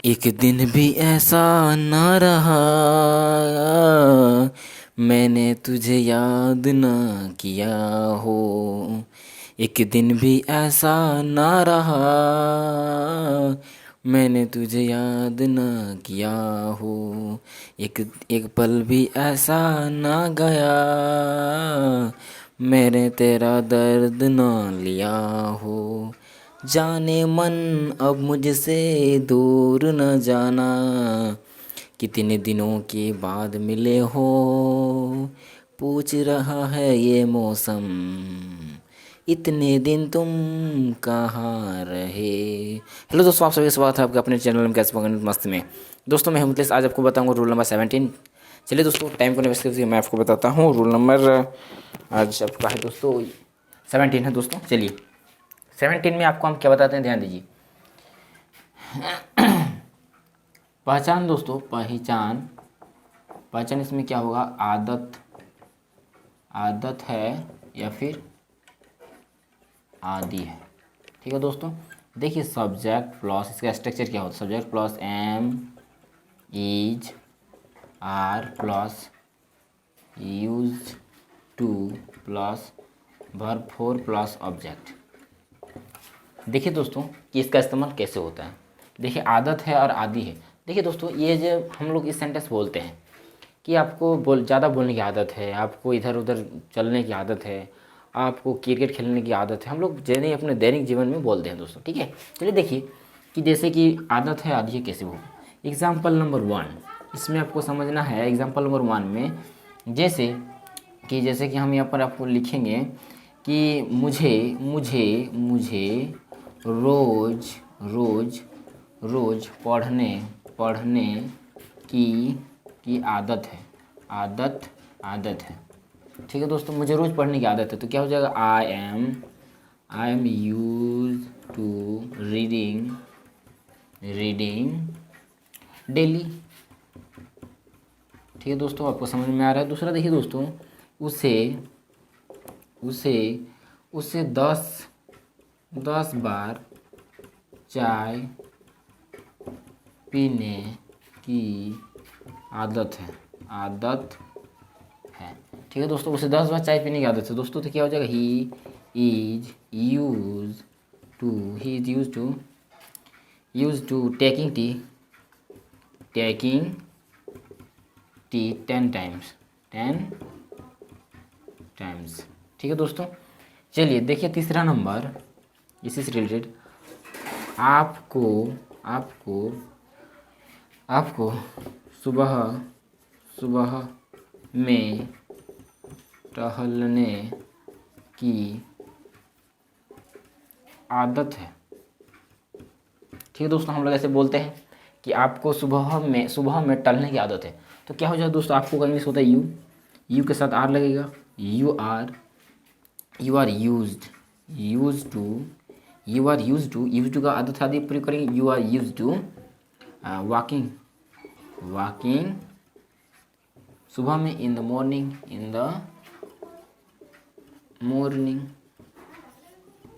एक दिन भी ऐसा ना रहा मैंने तुझे याद ना किया हो। एक दिन भी ऐसा ना रहा मैंने तुझे याद ना किया हो। एक एक पल भी ऐसा ना गया मैंने तेरा दर्द ना लिया हो। जाने मन अब मुझसे दूर न जाना, कितने दिनों के बाद मिले हो। पूछ रहा है ये मौसम, इतने दिन तुम कहाँ रहे। हेलो दोस्तों, आप सभी का स्वागत है आपके अपने चैनल में कैसे पकड़ने मस्त में। दोस्तों मैं हिमतलेश, आज आपको बताऊंगा रूल नंबर 17। चलिए दोस्तों, टाइम को नहीं वेस्ट करके मैं आपको बताता हूँ रूल नंबर। आज आपका है दोस्तों 17 है दोस्तों। चलिए 17 में आपको हम क्या बताते हैं, ध्यान दीजिए। पहचान दोस्तों, पहचान। पहचान इसमें क्या होगा, आदत, आदत है या फिर आदि है। ठीक है दोस्तों, देखिए सब्जेक्ट प्लस, इसका स्ट्रक्चर क्या होता है, subject plus am is are plus used to plus verb four plus object. देखिए दोस्तों कि इसका इस्तेमाल कैसे होता है। देखिए आदत है और आदि है। देखिए दोस्तों, ये जो हम लोग इस सेंटेंस बोलते हैं कि आपको ज़्यादा बोलने की आदत है, आपको इधर उधर चलने की आदत है, आपको क्रिकेट खेलने की आदत है, हम लोग जैसे अपने दैनिक जीवन में बोलते हैं दोस्तों। ठीक है, चलिए देखिए कि जैसे कि आदत है आदि है कैसे होगा। एग्जाम्पल नंबर 1, इसमें आपको समझना है। एग्जाम्पल नंबर 1 में जैसे कि हम यहाँ पर आपको लिखेंगे कि मुझे मुझे मुझे रोज रोज रोज पढ़ने पढ़ने की आदत है। आदत आदत है। ठीक है दोस्तों, मुझे रोज़ पढ़ने की आदत है, तो क्या हो जाएगा, I am used to reading daily. ठीक है दोस्तों, आपको समझ में आ रहा है। दूसरा देखिए दोस्तों, उसे उसे उसे 10 बार चाय पीने की आदत है। आदत है। ठीक है दोस्तों, उसे 10 बार चाय पीने की आदत है दोस्तों, तो क्या हो जाएगा, he is used to taking tea 10 times. ठीक है दोस्तों, चलिए देखिए तीसरा नंबर इसी से रिलेटेड। आपको आपको आपको सुबह सुबह में टहलने की आदत है। ठीक है दोस्तों, हम लोग ऐसे बोलते हैं कि आपको सुबह में टहलने की आदत है, तो क्या हो जाएगा दोस्तों, आपको का इंग्लिश होता है यू के साथ आर लगेगा। यू आर यूज टू का आदत आदि प्रयोग करेंगे। You are used to walking सुबह में, इन द मॉर्निंग।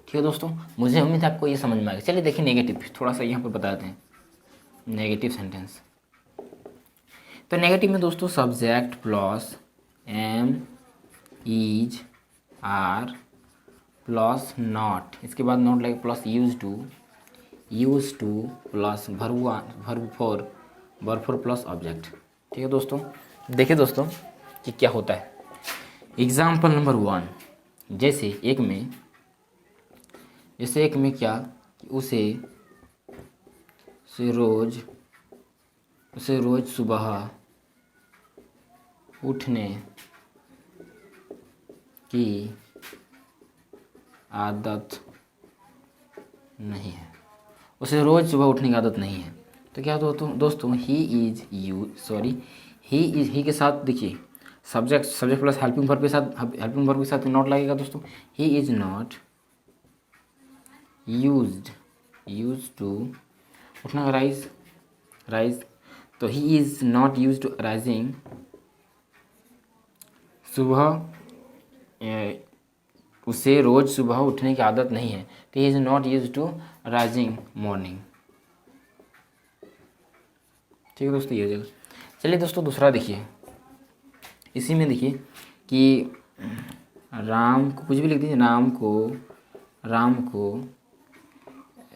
ठीक है दोस्तों, मुझे उम्मीद है आपको ये समझ में आएगा। चलिए देखिए नेगेटिव, थोड़ा सा यहाँ पर बताते हैं नेगेटिव सेंटेंस। तो नेगेटिव में दोस्तों subject plus am is are plus not, इसके बाद नॉट लगेगा plus used to plus verb four plus object. ठीक है दोस्तों, देखिए दोस्तों कि क्या होता है। एग्जाम्पल नंबर 1, जैसे एक में क्या कि उसे रोज सुबह उठने की आदत नहीं है। उसे रोज सुबह उठने की आदत नहीं है, तो क्या दोस्तों ही के साथ देखिए सब्जेक्ट प्लस हेल्पिंग वर्ब के साथ नॉट लगेगा दोस्तों। He is not use to उठना, राइज, तो he is not use to rising सुबह। उसे रोज सुबह उठने की आदत नहीं है, तो he is not use to rising morning. ठीक है दोस्तों, ये हो जाएगा। चलिए दोस्तों दूसरा देखिए, इसी में देखिए कि राम को कुछ भी लिख दीजिए, राम को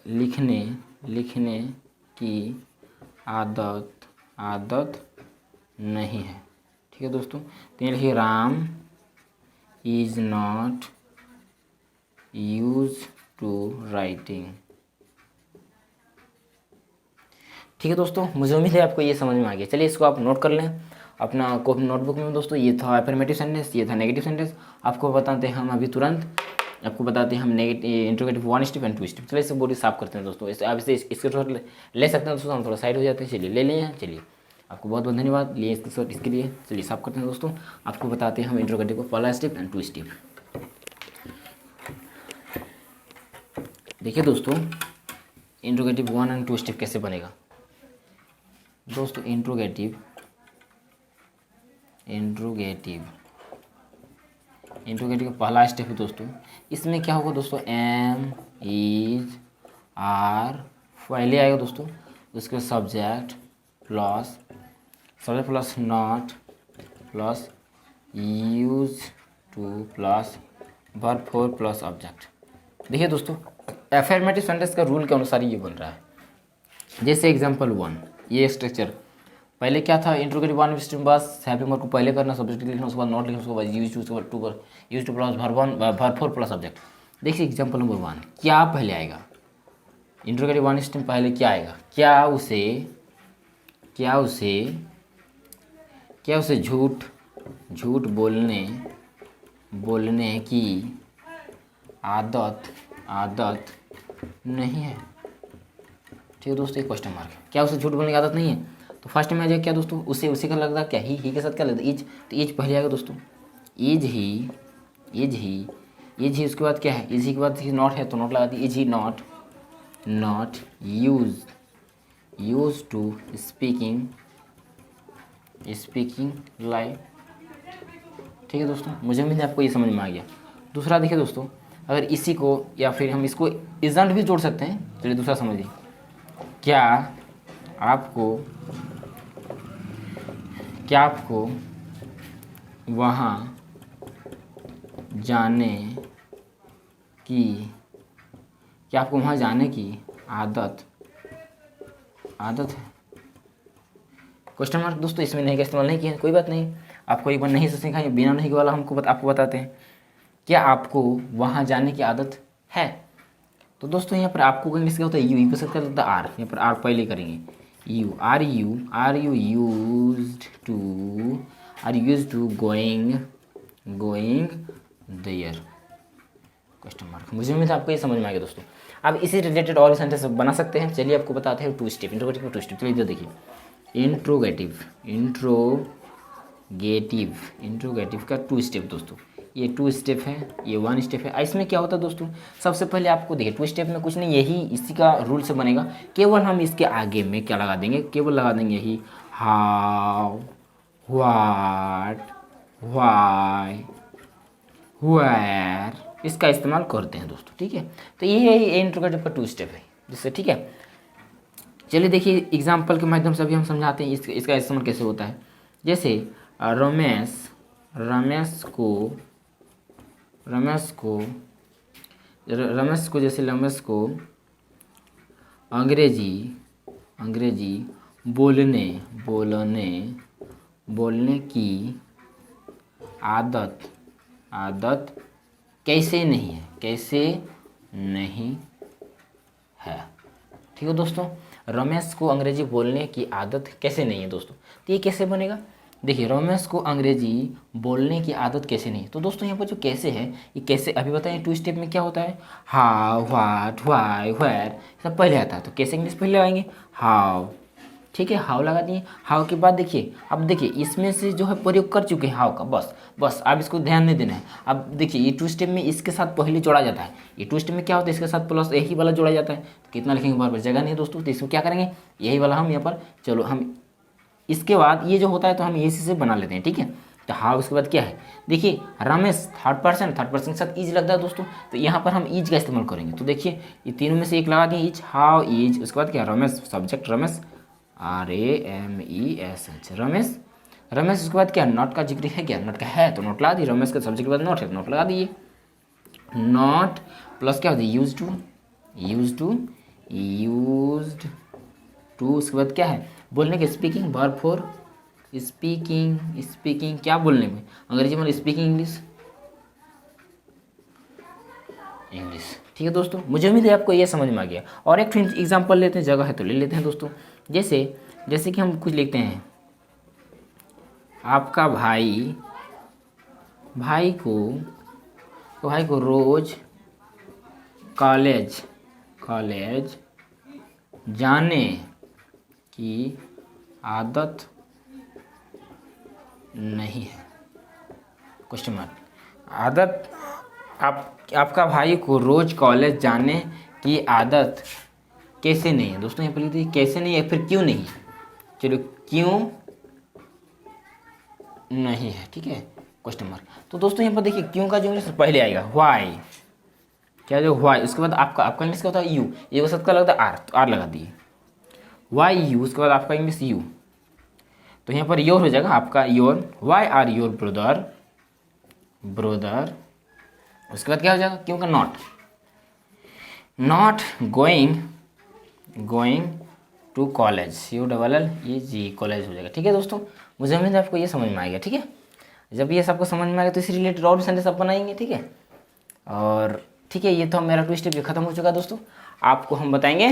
लिखने की आदत नहीं है। ठीक है दोस्तों, तो ये लिखिए Ram is not use to writing. ठीक है दोस्तों, मुझे उम्मीद है आपको ये समझ में आ गया। चलिए इसको आप नोट कर लें अपना नोटबुक में दोस्तों। ये था अफर्मेटिव सेंटेंस, ये था नेगेटिव सेंटेंस। आपको बताते हैं हम अभी तुरंत, आपको बताते हैं हम negative interrogative 1 step and 2 step. चलिए इसे बॉडी साफ करते हैं दोस्तों। इस आप इसे इसके थोड़ा ले सकते हैं दोस्तों, हम थोड़ा साइड हो जाते हैं। चलिए ले लें, चलिए आपको बहुत बहुत धन्यवाद लिए इसके लिए। चलिए साफ करते हैं दोस्तों, आपको बताते हैं हम इंट्रोगेटिव को पहला स्टेप एंड 2 स्टेप। देखिए दोस्तों, इंट्रोगेटिव 1 एंड 2 स्टेप कैसे बनेगा दोस्तों। इंट्रोगेटिव का पहला स्टेप है दोस्तों, इसमें क्या होगा दोस्तों, एम इज आर पहले आएगा दोस्तों, उसके subject plus not plus used to plus verb four plus object. देखिए दोस्तों, अफर्मेटिव सेंटेंस का रूल के अनुसार ये बन रहा है। जैसे एग्जांपल 1, ये स्ट्रक्चर पहले क्या था, इंट्रोगेटिव 1 स्टेप बस हेल्पिंग वर्ब को पहले करना, सब्जेक्ट लिखना, उसके बाद नॉट लिखना, उसके बाद use to plus verb four plus object. देखिए एग्जांपल नंबर 1, क्या पहले आएगा, इंट्रोगेटिव 1 स्टेप पहले क्या आएगा, क्या उसे झूठ बोलने की आदत नहीं है। ठीक है दोस्तों, एक क्वेश्चन मार्क, क्या उसे झूठ बोलने की आदत नहीं है। तो फर्स्ट में आ जाएगा क्या दोस्तों, उसी का लगता है क्या, ही के साथ क्या लगता है, इज, तो इज पहले आएगा दोस्तों, इज ही उसके बाद क्या है, इज ही के बाद नॉट है तो नॉट लगा दी, is he not use to speaking like. ठीक है दोस्तों, मुझे उम्मीद है आपको ये समझ में आ गया। दूसरा देखिए दोस्तों, अगर इसी को या फिर हम इसको इजंट भी जोड़ सकते हैं। चलिए दूसरा समझिए, क्या आपको वहाँ जाने की आदत है। क्वेश्चन मार्क दोस्तों इसमें नहीं का इस्तेमाल नहीं किया, कोई बात नहीं, आपको एक बार नहीं से सीखा, बिना नहीं के वाला आपको बताते हैं। क्या आपको वहाँ जाने की आदत है। तो दोस्तों यहाँ पर आपको इंग्लिश क्या होता है, यू के साथ क्या होता है, आर। यहाँ पर आर पहले करेंगे, you are you used to going there, question mark. मुझे उम्मीद है आपको ये समझ में आ गया दोस्तों। अब इसी रिलेटेड और सेंटेंस बना सकते हैं। चलिए आपको बताते हैं 2 स्टेप, इंट्रोगेटिव का 2 स्टेप। चलिए देखिए, इंट्रोगेटिव का 2 स्टेप दोस्तों। ये 2 स्टेप है, ये 1 स्टेप है। इसमें क्या होता है दोस्तों, सबसे पहले आपको देखिए 2 स्टेप में कुछ नहीं, यही इसी का रूल से बनेगा। केवल हम इसके आगे में क्या लगा देंगे, केवल लगा देंगे यही हाउ, व्हाट, व्हाई, वेयर, इसका इस्तेमाल करते हैं दोस्तों। ठीक है, तो ये इंट्रोगेटिव का 2 स्टेप है जिससे, ठीक है। चलिए देखिए एग्जाम्पल के माध्यम से अभी हम समझाते हैं इसका इस्तेमाल कैसे होता है। जैसे रमेश को अंग्रेजी बोलने की आदत कैसे नहीं है। ठीक है दोस्तों, रमेश को अंग्रेजी बोलने की आदत कैसे नहीं है दोस्तों। तो ये कैसे बनेगा, देखिए रमेश को अंग्रेजी बोलने की आदत कैसे नहीं है। तो दोस्तों यहाँ पर जो कैसे है, ये कैसे अभी बताइए 2 स्टेप में क्या होता है, हाउ, व्हाट, व्हाई, वेयर सब पहले आता है। तो कैसे इंग्लिश पहले आएंगे, हाउ। ठीक है, हाउ लगा दिए। हाउ के बाद देखिए, अब देखिए इसमें से जो है प्रयोग कर चुके हैं हाउ का, बस अब इसको ध्यान नहीं देना है। अब देखिए ये 2 स्टेप में इसके साथ पहले जोड़ा जाता है। ये 2 स्टेप में क्या होता है, इसके साथ प्लस यही वाला जोड़ा जाता है। तो कितना लिखेंगे बार बार जगह नहीं है दोस्तों, तो इसमें क्या करेंगे, यही वाला हम यहाँ पर, चलो हम इसके बाद ये जो होता है तो हम इसी से बना लेते हैं। ठीक है, तो हाउ उसके बाद क्या है, देखिए रमेश थर्ड पर्सन के साथ इज लगता है दोस्तों, तो यहाँ पर हम इज का इस्तेमाल करेंगे। तो देखिए ये तीनों में से एक लगा दिए, इज, हाउ, इज, उसके बाद क्या, रमेश सब्जेक्ट रमेश, RAMESH, रमेश। रमेश उसके बाद क्या, नॉट का जिक्र है क्या, नॉट का है तो नॉट लगा दिए, रमेश का सब्जेक्ट के बाद नॉट है तो नॉट लगा दिए। नॉट प्लस क्या होता है, यूज टू, यूज्ड टू, उसके बाद क्या है, बोलने के, स्पीकिंग, वर्ब फॉर स्पीकिंग क्या बोलने में, अंग्रेजी में स्पीकिंग, इंग्लिश। ठीक है दोस्तों, मुझे उम्मीद है आपको ये समझ में आ गया। और एक एग्जाम्पल लेते हैं, जगह है तो ले लेते हैं दोस्तों। जैसे कि हम कुछ लिखते हैं, आपका भाई को रोज कॉलेज जाने की आदत नहीं है, क्वेश्चन मार्क। आदत, आपका भाई को रोज कॉलेज जाने की आदत कैसे नहीं है दोस्तों, यहाँ पर लिख दीजिए कैसे नहीं है, फिर क्यों नहीं है, चलो क्यों नहीं है, ठीक है, क्वेश्चन मार्क। तो दोस्तों यहाँ पर देखिए क्यों का जो इंग्लिश पहले आएगा व्हाई, क्या जो व्हाई, उसके बाद आपका इंग्लिश क्या होता है, यू, ये वसत का लगता है आर, तो आर लगा दिए, वाई यू, उसके बाद आपका इंग्लिश यू, तो यहाँ पर योर हो जाएगा आपका your, why are your brother, उसके बाद क्या हो जाएगा, क्यों का not going to college, COLLEG college हो जाएगा। ठीक है दोस्तों, मुझे उम्मीद है आपको ये समझ में आएगा। ठीक है, जब ये सबको समझ में आएगा तो इसी रिलेटेड और भी सेंटेंस आप बनाएंगे। ठीक है, और ठीक है, ये तो मेरा ट्विस्ट भी खत्म हो चुका है दोस्तों। आपको हम बताएंगे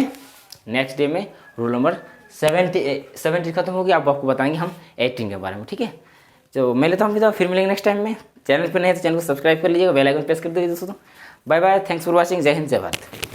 नेक्स्ट डे में रूल नंबर 70 खत्म होगी, आपको बताएंगे हम 18 के बारे में। ठीक है, तो मैं लेता हूँ विदा, फिर मिलेंगे नेक्स्ट टाइम में। चैनल पर नहीं है तो चैनल को सब्सक्राइब कर लीजिएगा, बेल आइकन प्रेस कर दीजिए दोस्तों। Bye bye, thanks for watching, जय हिंद, जय भारत।